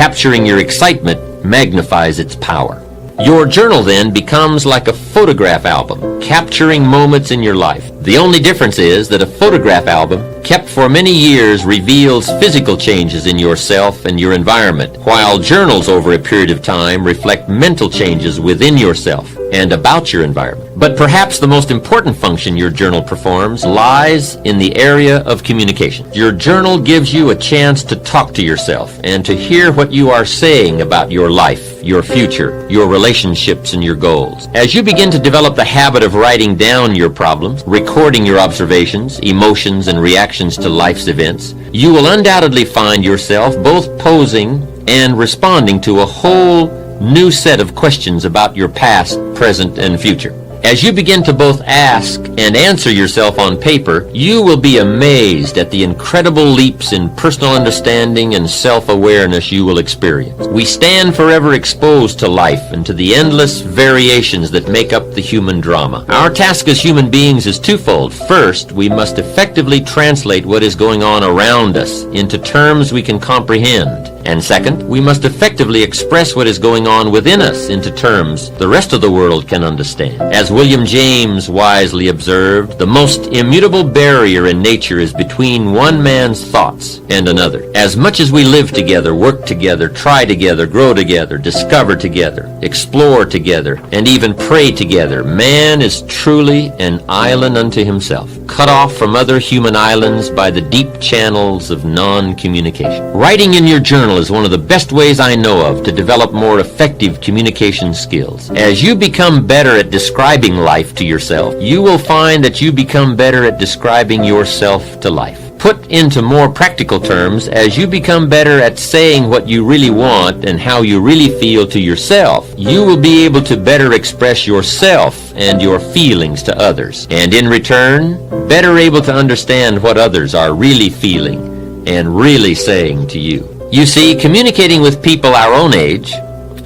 Capturing your excitement magnifies its power. Your journal then becomes like a photograph album, capturing moments in your life. The only difference is that a photograph album, kept for many years, reveals physical changes in yourself and your environment, while journals over a period of time reflect mental changes within yourself and about your environment. But perhaps the most important function your journal performs lies in the area of communication. Your journal gives you a chance to talk to yourself and to hear what you are saying about your life, your future, your relationships, and your goals. As you begin to develop the habit of writing down your problems, recording your observations, emotions, and reactions to life's events, you will undoubtedly find yourself both posing and responding to a whole new set of questions about your past, present, and future. As you begin to both ask and answer yourself on paper, you will be amazed at the incredible leaps in personal understanding and self-awareness you will experience. We stand forever exposed to life and to the endless variations that make up the human drama. Our task as human beings is twofold. First, we must effectively translate what is going on around us into terms we can comprehend. And second, we must effectively express what is going on within us into terms the rest of the world can understand. As William James wisely observed, the most immutable barrier in nature is between one man's thoughts and another. As much as we live together, work together, try together, grow together, discover together, explore together, and even pray together, man is truly an island unto himself, cut off from other human islands by the deep channels of non-communication. Writing in your journal is one of the best ways I know of to develop more effective communication skills. As you become better at describing life to yourself, you will find that you become better at describing yourself to life. Put into more practical terms, as you become better at saying what you really want and how you really feel to yourself, you will be able to better express yourself and your feelings to others, and in return, better able to understand what others are really feeling and really saying to you. You see, communicating with people our own age,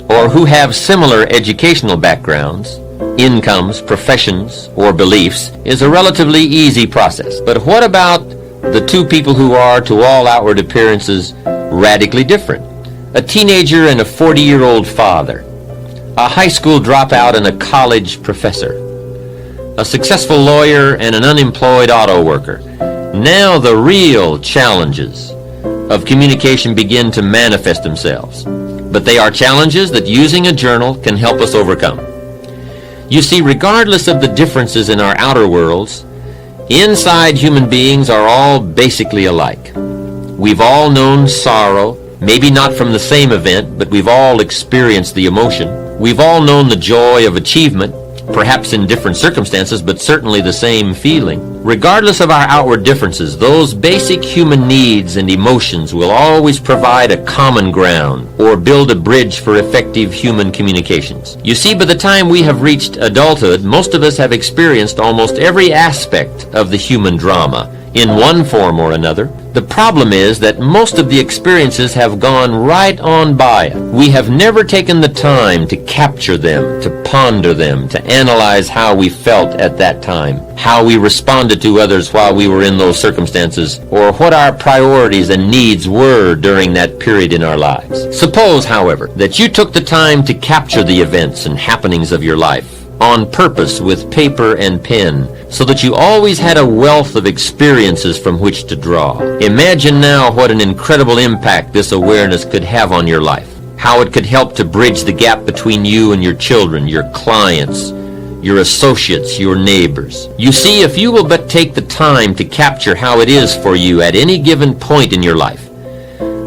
or who have similar educational backgrounds, incomes, professions, or beliefs, is a relatively easy process. But what about the two people who are, to all outward appearances, radically different? A teenager and a 40-year-old father, a high school dropout and a college professor, a successful lawyer and an unemployed auto worker. Now the real challenges of communication begin to manifest themselves. But they are challenges that using a journal can help us overcome. You see, regardless of the differences in our outer worlds, inside human beings are all basically alike. We've all known sorrow, maybe not from the same event, but we've all experienced the emotion. We've all known the joy of achievement, perhaps in different circumstances, but certainly the same feeling. Regardless of our outward differences, those basic human needs and emotions will always provide a common ground or build a bridge for effective human communications. You see, by the time we have reached adulthood, most of us have experienced almost every aspect of the human drama in one form or another. The problem is that most of the experiences have gone right on by us. We have never taken the time to capture them, to ponder them, to analyze how we felt at that time, how we responded to others while we were in those circumstances, or what our priorities and needs were during that period in our lives. Suppose, however, that you took the time to capture the events and happenings of your life on purpose with paper and pen, so that you always had a wealth of experiences from which to draw. Imagine now what an incredible impact this awareness could have on your life, how it could help to bridge the gap between you and your children, your clients, your associates, your neighbors. You see, if you will but take the time to capture how it is for you at any given point in your life,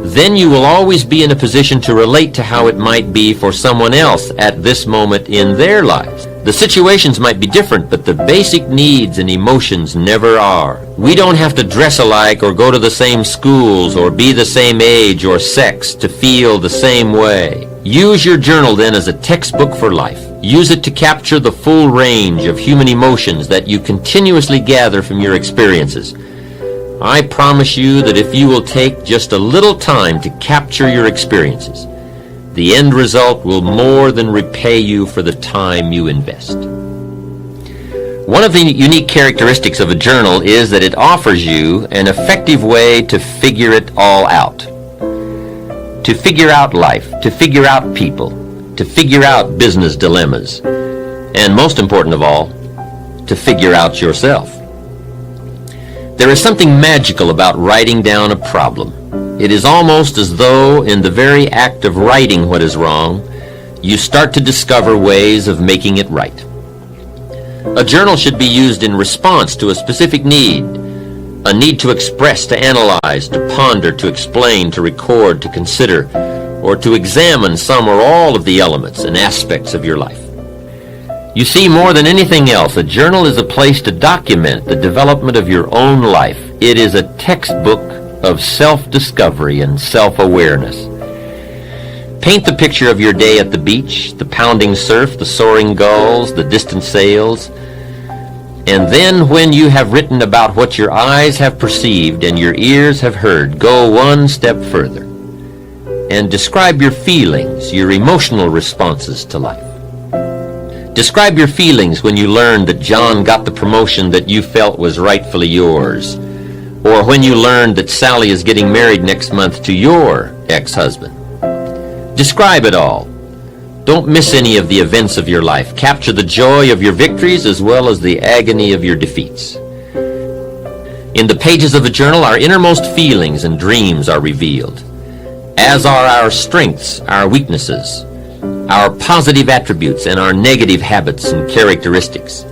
then you will always be in a position to relate to how it might be for someone else at this moment in their lives. The situations might be different, but the basic needs and emotions never are. We don't have to dress alike or go to the same schools or be the same age or sex to feel the same way. Use your journal then as a textbook for life. Use it to capture the full range of human emotions that you continuously gather from your experiences. I promise you that if you will take just a little time to capture your experiences, the end result will more than repay you for the time you invest. One of the unique characteristics of a journal is that it offers you an effective way to figure it all out, to to figure out life, to figure out people, to figure out business dilemmas, and most important of all, to figure out yourself. There is something magical about writing down a problem. It is almost as though in the very act of writing what is wrong, you start to discover ways of making it right. A journal should be used in response to a specific need, a need to express, to analyze, to ponder, to explain, to record, to consider, or to examine some or all of the elements and aspects of your life. You see, more than anything else, a journal is a place to document the development of your own life. It is a textbook of self-discovery and self-awareness. Paint the picture of your day at the beach, the pounding surf, the soaring gulls, the distant sails. And then when you have written about what your eyes have perceived and your ears have heard, go one step further and describe your feelings, your emotional responses to life. Describe your feelings when you learned that John got the promotion that you felt was rightfully yours, or when you learned that Sally is getting married next month to your ex-husband. Describe it all. Don't miss any of the events of your life. Capture the joy of your victories as well as the agony of your defeats. In the pages of a journal, our innermost feelings and dreams are revealed, as are our strengths, our weaknesses, our positive attributes, and our negative habits and characteristics.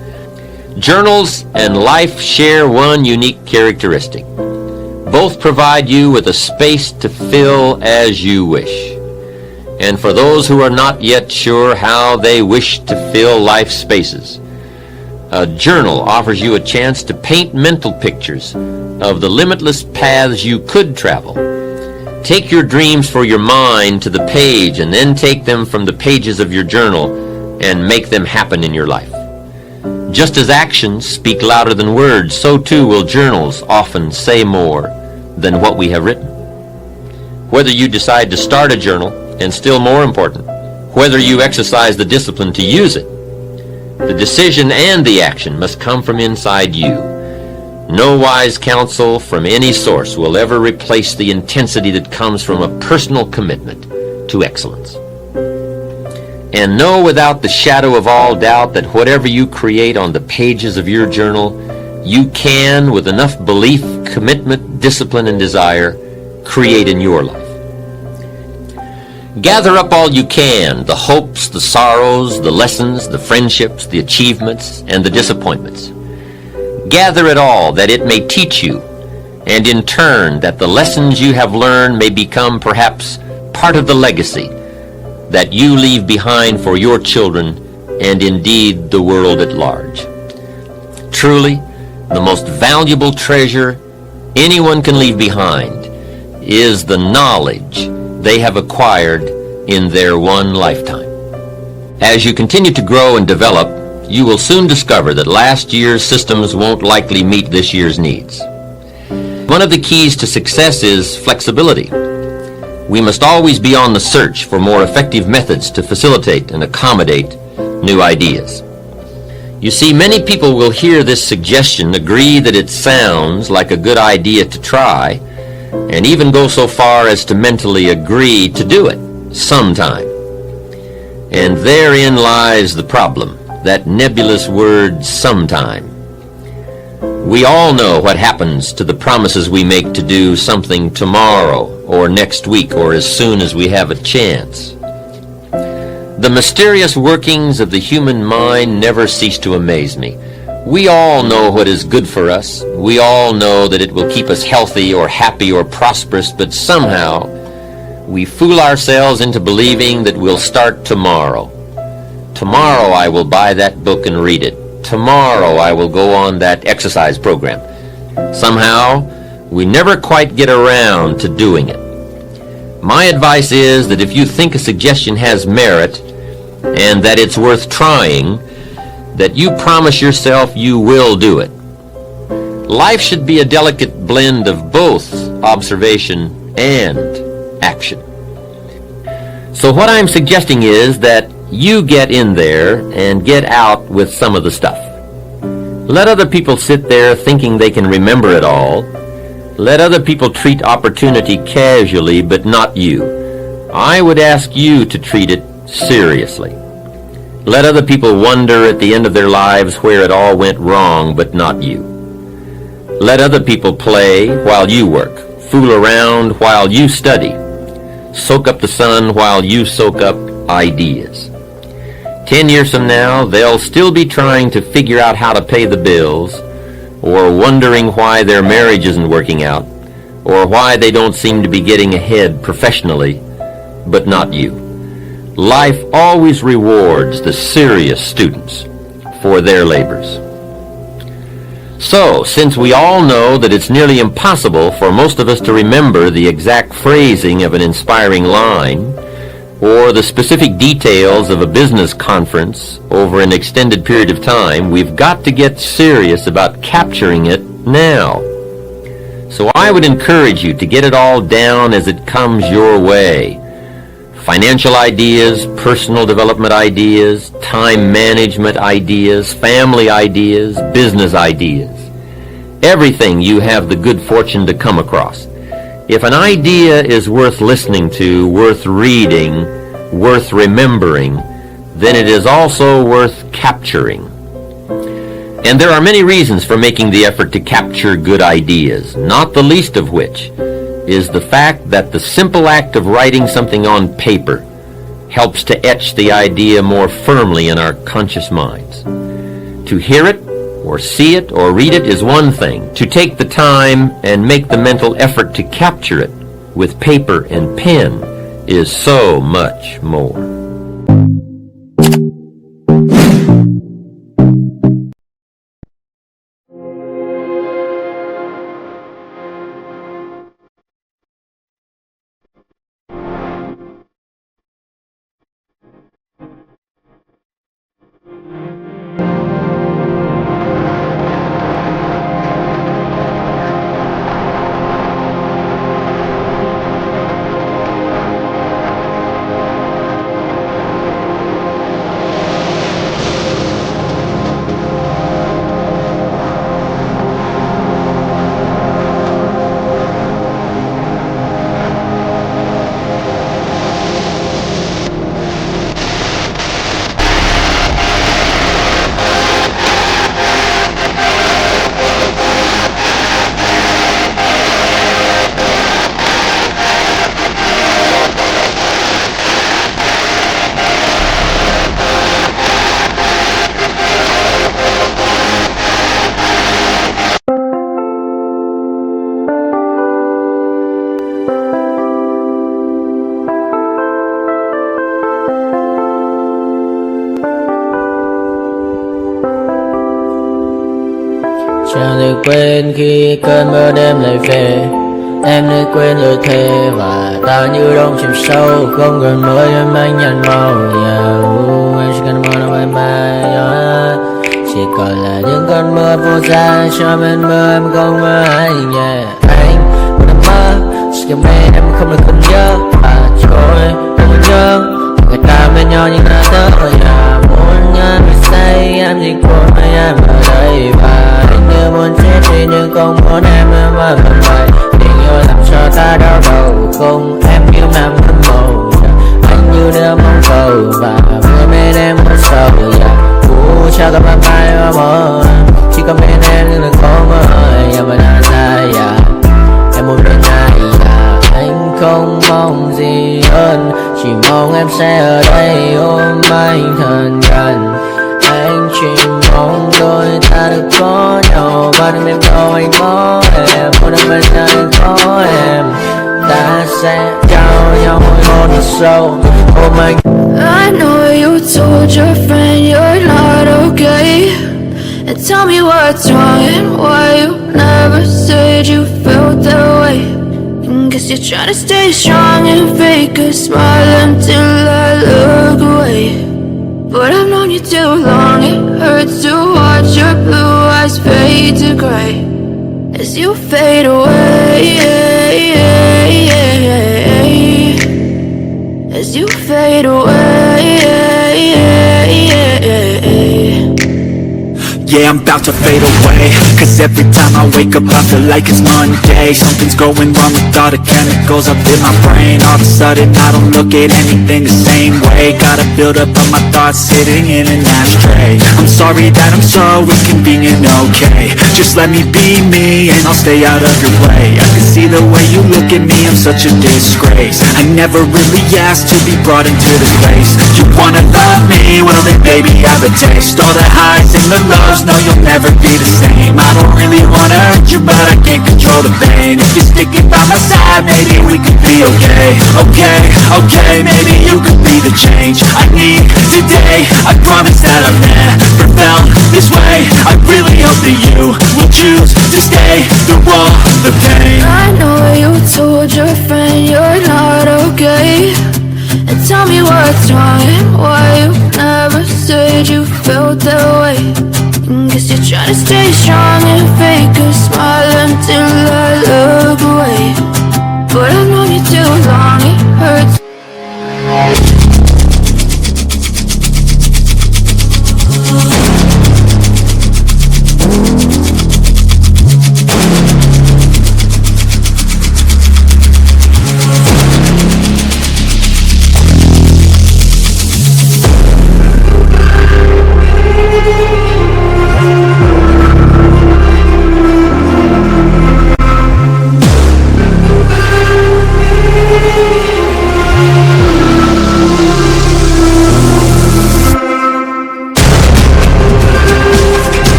Journals and life share one unique characteristic. Both provide you with a space to fill as you wish. And for those who are not yet sure how they wish to fill life spaces, a journal offers you a chance to paint mental pictures of the limitless paths you could travel. Take your dreams for your mind to the page, and then take them from the pages of your journal and make them happen in your life. Just as actions speak louder than words, so too will journals often say more than what we have written. Whether you decide to start a journal, and still more important, whether you exercise the discipline to use it, the decision and the action must come from inside you. No wise counsel from any source will ever replace the intensity that comes from a personal commitment to excellence. And know without the shadow of all doubt that whatever you create on the pages of your journal, you can, with enough belief, commitment, discipline, and desire, create in your life. Gather up all you can, the hopes, the sorrows, the lessons, the friendships, the achievements, and the disappointments. Gather it all that it may teach you, and in turn that the lessons you have learned may become perhaps part of the legacy that you leave behind for your children and indeed the world at large. Truly, the most valuable treasure anyone can leave behind is the knowledge they have acquired in their one lifetime. As you continue to grow and develop, you will soon discover that last year's systems won't likely meet this year's needs. One of the keys to success is flexibility. We must always be on the search for more effective methods to facilitate and accommodate new ideas. You see, many people will hear this suggestion, agree that it sounds like a good idea to try, and even go so far as to mentally agree to do it sometime. And therein lies the problem, that nebulous word sometime. We all know what happens to the promises we make to do something tomorrow or next week or as soon as we have a chance. The mysterious workings of the human mind never cease to amaze me. We all know what is good for us. We all know that it will keep us healthy or happy or prosperous, but somehow we fool ourselves into believing that we'll start tomorrow. Tomorrow I will buy that book and read it. Tomorrow I will go on that exercise program. Somehow we never quite get around to doing it. My advice is that if you think a suggestion has merit and that it's worth trying, that you promise yourself you will do it. Life should be a delicate blend of both observation and action. So what I'm suggesting is that you get in there and get out with some of the stuff. Let other people sit there thinking they can remember it all. Let other people treat opportunity casually, but not you. I would ask you to treat it seriously. Let other people wonder at the end of their lives where it all went wrong, but not you. Let other people play while you work, fool around while you study, soak up the sun while you soak up ideas. 10 years from now, they'll still be trying to figure out how to pay the bills, or wondering why their marriage isn't working out, or why they don't seem to be getting ahead professionally, but not you. Life always rewards the serious students for their labors. So, since we all know that it's nearly impossible for most of us to remember the exact phrasing of an inspiring line, or the specific details of a business conference over an extended period of time, we've got to get serious about capturing it now. So I would encourage you to get it all down as it comes your way. Financial ideas, personal development ideas, time management ideas, family ideas, business ideas. Everything you have the good fortune to come across. If an idea is worth listening to, worth reading, worth remembering, then it is also worth capturing. And there are many reasons for making the effort to capture good ideas, not the least of which is the fact that the simple act of writing something on paper helps to etch the idea more firmly in our conscious minds. To hear it, or see it, or read it is one thing. To take the time and make the mental effort to capture it with paper and pen is so much more. Chẳng được quên khi cơn mưa đêm lại về. Em đã quên lời thề và ta như đông chìm sâu, không còn mới em anh nhạt màu. Em chỉ cần mơ đâu em bay, chỉ còn là những cơn mưa vô giá cho bên mưa em không mơ anh. Anh vẫn mơ chỉ cần bên em không được còn nhớ và trôi không nhớ người ta bên nhau nhưng đã thở. Muốn nhớ mình say em chỉ cuốn với em ở đây và anh như muốn chết đi nhưng không muốn em mà vẫn vậy. Tình yêu làm cho ta đau đầu không em như nằm thân màu. Anh như đưa mong cầu và vừa bên em muốn sầu. Chào các bạn bay và mơ chỉ có bên em nhưng đừng có mơ. Em vẫn đang dài em muốn bên này. Anh không mong gì hơn, chỉ mong em sẽ ở đây ôm anh thật gần. Anh chỉ mong đôi ta được có nhau và đừng đêm đâu anh có em. Một đêm bên anh có em, ta sẽ trao nhau môi hôn thật sâu ôm anh. I know you told your friend you're not okay, and tell me what's wrong and why you never said you felt that way. Guess you're trying to stay strong and fake a smile until I look away. But I've known you too long, it hurts to watch your blue eyes fade to gray as you fade away, as you fade away. Yeah, I'm about to fade away. Cause every time I wake up I feel like it's Monday. Something's going wrong with all the chemicals up in my brain. All of a sudden I don't look at anything the same way. Gotta build up of my thoughts sitting in an ashtray. I'm sorry that I'm so inconvenient, okay. Just let me be me and I'll stay out of your way. I can see the way you look at me, I'm such a disgrace. I never really asked to be brought into this place. You wanna love me? Well then baby have a taste. All the highs and the lows, no you'll never be the same. I don't really wanna hurt you but I can't control the pain. If you're sticking by my side, maybe we could be okay. Okay, okay, maybe you could be the change I need today. I promise that I've never felt this way. I really hope that you will choose to stay through all the pain. I know you told your friend you're not okay, and tell me what's wrong and why you never said you felt that way. Guess you're trying to stay strong and fake a smile until I look away. But I've known you too long, it hurts.